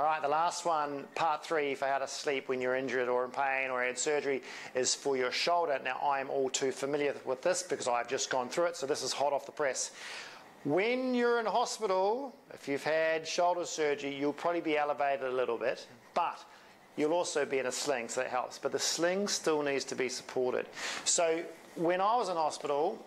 All right, the last one, part 3 for how to sleep when you're injured or in pain or had surgery, is for your shoulder. Now, I am all too familiar with this because I've just gone through it, so this is hot off the press. When you're in hospital, if you've had shoulder surgery, you'll probably be elevated a little bit, but you'll also be in a sling, so that helps. But the sling still needs to be supported. So when I was in hospital,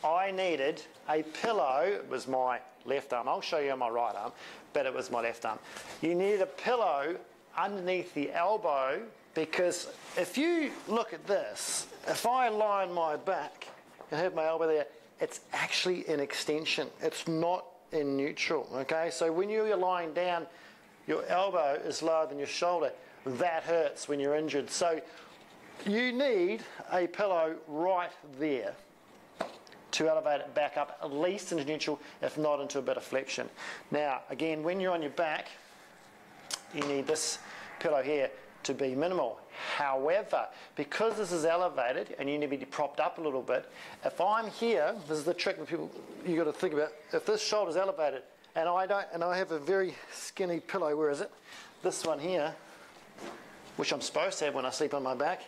I needed a pillow. It was my left arm. I'll show you on my right arm, but it was my left arm. You needed a pillow underneath the elbow, because if you look at this, if I lie on my back and have my elbow there, it's actually an extension. It's not in neutral, okay? So when you're lying down, your elbow is lower than your shoulder. That hurts when you're injured. So you need a pillow right there to elevate it back up, at least into neutral, if not into a bit of flexion. Now, again, when you're on your back, you need this pillow here to be minimal. However, because this is elevated and you need to be propped up a little bit, if I'm here, this is the trick that people, you got to think about. If this shoulder's elevated and I have a very skinny pillow, where is it? This one here, which I'm supposed to have when I sleep on my back,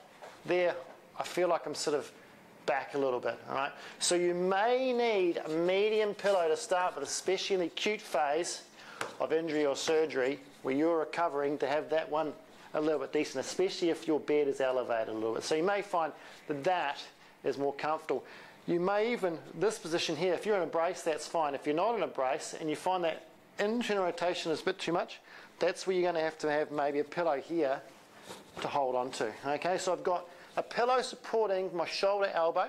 there, I feel like I'm sort of back a little bit, all right? So you may need a medium pillow to start with, especially in the acute phase of injury or surgery where you're recovering, to have that one a little bit decent, especially if your bed is elevated a little bit. So you may find that that is more comfortable. You may even, this position here, if you're in a brace, that's fine. If you're not in a brace and you find that internal rotation is a bit too much, that's where you're going to have maybe a pillow here to hold on to. Okay, so I've got a pillow supporting my shoulder, elbow.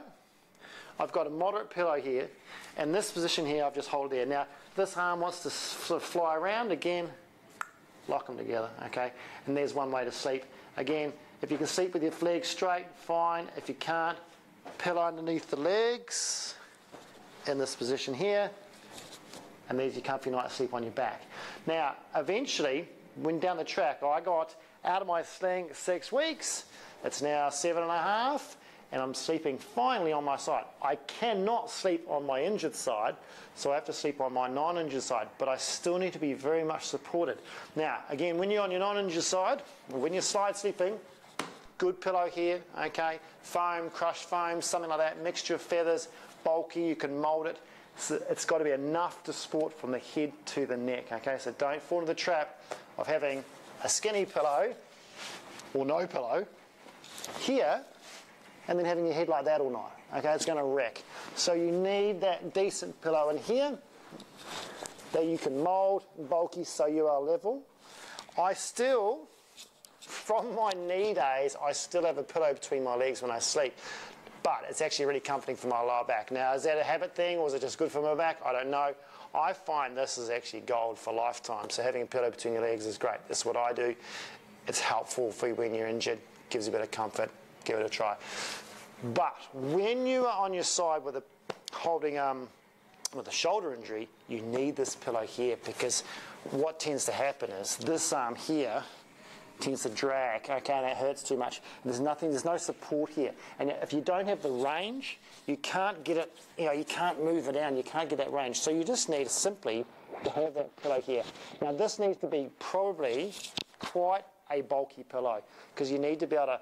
I've got a moderate pillow here, and this position here I've just hold there. Now, this arm wants to sort of fly around again. Lock them together, okay? And there's one way to sleep. Again, if you can sleep with your legs straight, fine. If you can't, pillow underneath the legs in this position here, and there's your comfy night sleep on your back. Now, eventually, when down the track, I got out of my sling 6 weeks. It's now 7.5, and I'm sleeping finally on my side. I cannot sleep on my injured side, so I have to sleep on my non-injured side, but I still need to be very much supported. Now, again, when you're on your non-injured side, when you're side sleeping, good pillow here, okay? Foam, crushed foam, something like that, mixture of feathers, bulky, you can mould it. So it's got to be enough to support from the head to the neck, okay? So don't fall into the trap of having a skinny pillow or no pillow here and then having your head like that all night, okay? It's going to wreck. So you need that decent pillow in here that you can mould, bulky, so you are level. I still, from my knee days, I still have a pillow between my legs when I sleep, but it's actually really comforting for my lower back. Now, is that a habit thing, or is it just good for my back? I don't know. I find this is actually gold for lifetime, so having a pillow between your legs is great. That's what I do. It's helpful for you when you're injured, gives you a bit of comfort. Give it a try. But when you are on your side with a holding with a shoulder injury, you need this pillow here, because what tends to happen is this arm here tends to drag, okay, and that hurts too much. There's no support here. And if you don't have the range, you can't get it, you can't move it down, you can't get that range. So you just need simply to have that pillow here. Now this needs to be probably quite a bulky pillow, because you need to be able to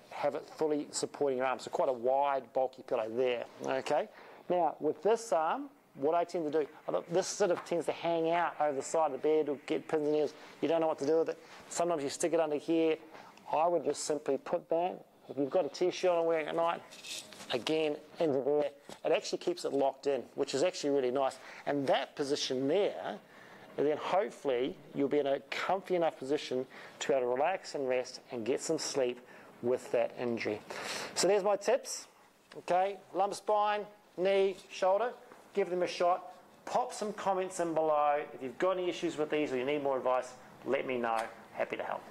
have it fully supporting your arm. So quite a wide, bulky pillow there, okay? Now, with this arm, what I tend to do, this sort of tends to hang out over the side of the bed or get pins and needles. You don't know what to do with it. Sometimes you stick it under here. I would just simply put that, if you've got a t-shirt on wearing at night, again, into there. It actually keeps it locked in, which is actually really nice. And that position there, and then hopefully you'll be in a comfy enough position to be able to relax and rest and get some sleep with that injury. So there's my tips, okay? Lumbar spine, knee, shoulder, give them a shot. Pop some comments in below. If you've got any issues with these or you need more advice, let me know. Happy to help.